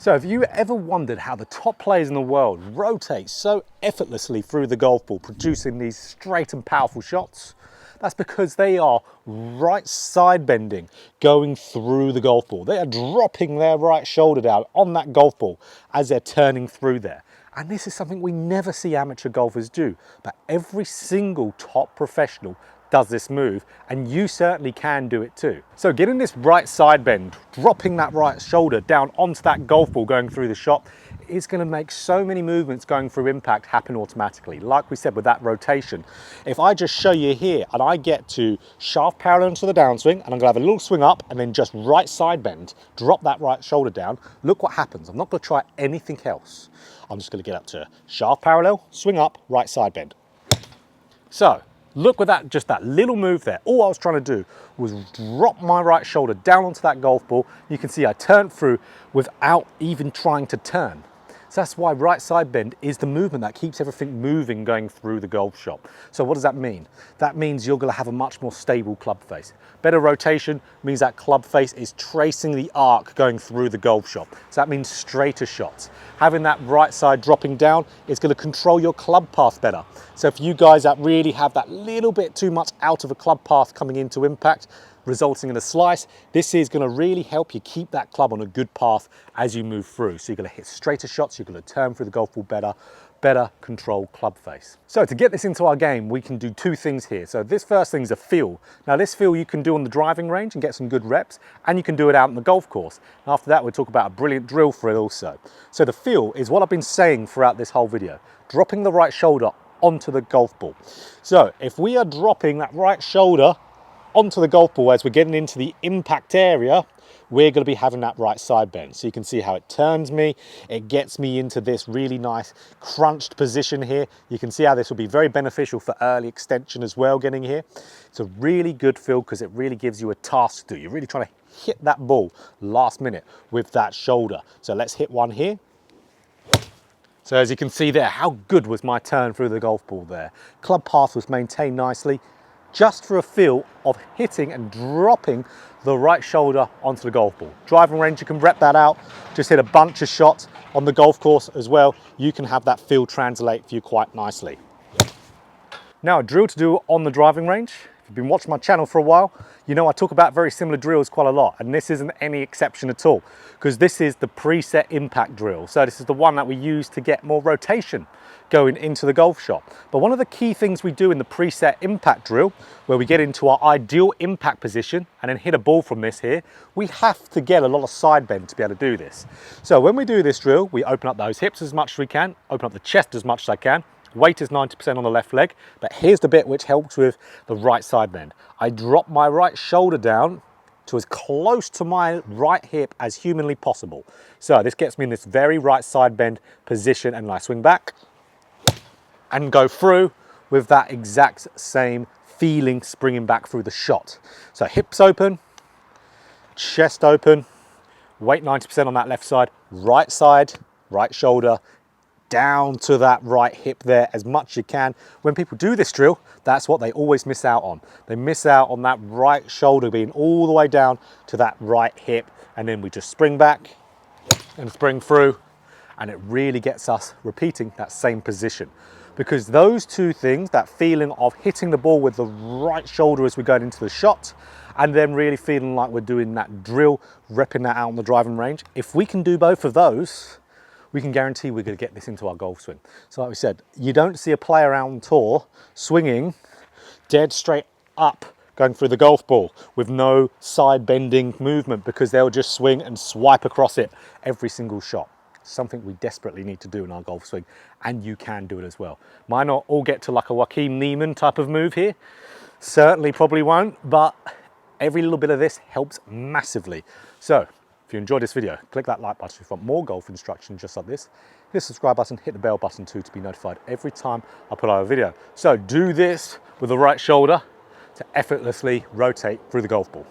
So have you ever wondered how the top players in the world rotate so effortlessly through the golf ball, producing these straight and powerful shots? That's because they are right side bending, going through the golf ball. They are dropping their right shoulder down on that golf ball as they're turning through there. And this is something we never see amateur golfers do, but every single top professional does this move, and you certainly can do it too. So getting this right side bend, dropping that right shoulder down onto that golf ball going through the shot, is going to make so many movements going through impact happen automatically. Like we said with that rotation, if I just show you here and I get to shaft parallel to the downswing, and I'm going to have a little swing up and then just right side bend, drop that right shoulder down, look what happens. I'm not going to try anything else. I'm just going to get up to shaft parallel, swing up, right side bend. So look with that, just that little move there. All I was trying to do was drop my right shoulder down onto that golf ball. You can see I turned through without even trying to turn. So that's why right side bend is the movement that keeps everything moving going through the golf shot. So what does that mean? That means you're going to have a much more stable club face. Better rotation means that club face is tracing the arc going through the golf shot. So that means straighter shots. Having that right side dropping down is going to control your club path better. So for you guys that really have that little bit too much out of a club path coming into impact, resulting in a slice, this is going to really help you keep that club on a good path as you move through. So you're going to hit straighter shots, you're going to turn through the golf ball better control club face. So to get this into our game, we can do two things here. So this first thing is a feel. Now this feel you can do on the driving range and get some good reps, and you can do it out on the golf course. And after that, we'll talk about a brilliant drill for it also. So the feel is what I've been saying throughout this whole video, dropping the right shoulder onto the golf ball. So if we are dropping that right shoulder onto the golf ball as we're getting into the impact area, we're going to be having that right side bend. So you can see how it turns me, it gets me into this really nice crunched position here. You can see how this will be very beneficial for early extension as well, getting here. It's a really good feel because it really gives you a task to do. You're really trying to hit that ball last minute with that shoulder. So let's hit one here. So as you can see there, how good was my turn through the golf ball there? Club path was maintained nicely, just for a feel of hitting and dropping the right shoulder onto the golf ball. Driving range, you can rep that out, just hit a bunch of shots on the golf course as well. You can have that feel translate for you quite nicely. Now a drill to do on the driving range. If you've been watching my channel for a while, you know I talk about very similar drills quite a lot, and this isn't any exception at all, because this is the preset impact drill. So this is the one that we use to get more rotation going into the golf shot. But one of the key things we do in the preset impact drill, where we get into our ideal impact position and then hit a ball from this here, we have to get a lot of side bend to be able to do this. So when we do this drill, we open up those hips as much as we can, open up the chest as much as I can. Weight is 90% on the left leg, but here's the bit which helps with the right side bend. I drop my right shoulder down to as close to my right hip as humanly possible. So this gets me in this very right side bend position, and I swing back and go through with that exact same feeling springing back through the shot. So hips open, chest open, weight 90% on that left side, right shoulder, down to that right hip there as much as you can. When people do this drill, that's what they always miss out on. They miss out on that right shoulder being all the way down to that right hip, and then we just spring back and spring through, and it really gets us repeating that same position. Because those two things, that feeling of hitting the ball with the right shoulder as we go into the shot, and then really feeling like we're doing that drill, repping that out on the driving range, if we can do both of those, we can guarantee we're going to get this into our golf swing. So like we said, you don't see a player out on tour swinging dead straight up going through the golf ball with no side bending movement, because they'll just swing and swipe across it every single shot. Something we desperately need to do in our golf swing, and you can do it as well. Might not all get to like a Joaquin Neiman type of move here, certainly probably won't, but every little bit of this helps massively. So if you enjoyed this video, click that like button if you want more golf instruction just like this. Hit the subscribe button, hit the bell button too to be notified every time I put out a video. So do this with the right shoulder to effortlessly rotate through the golf ball.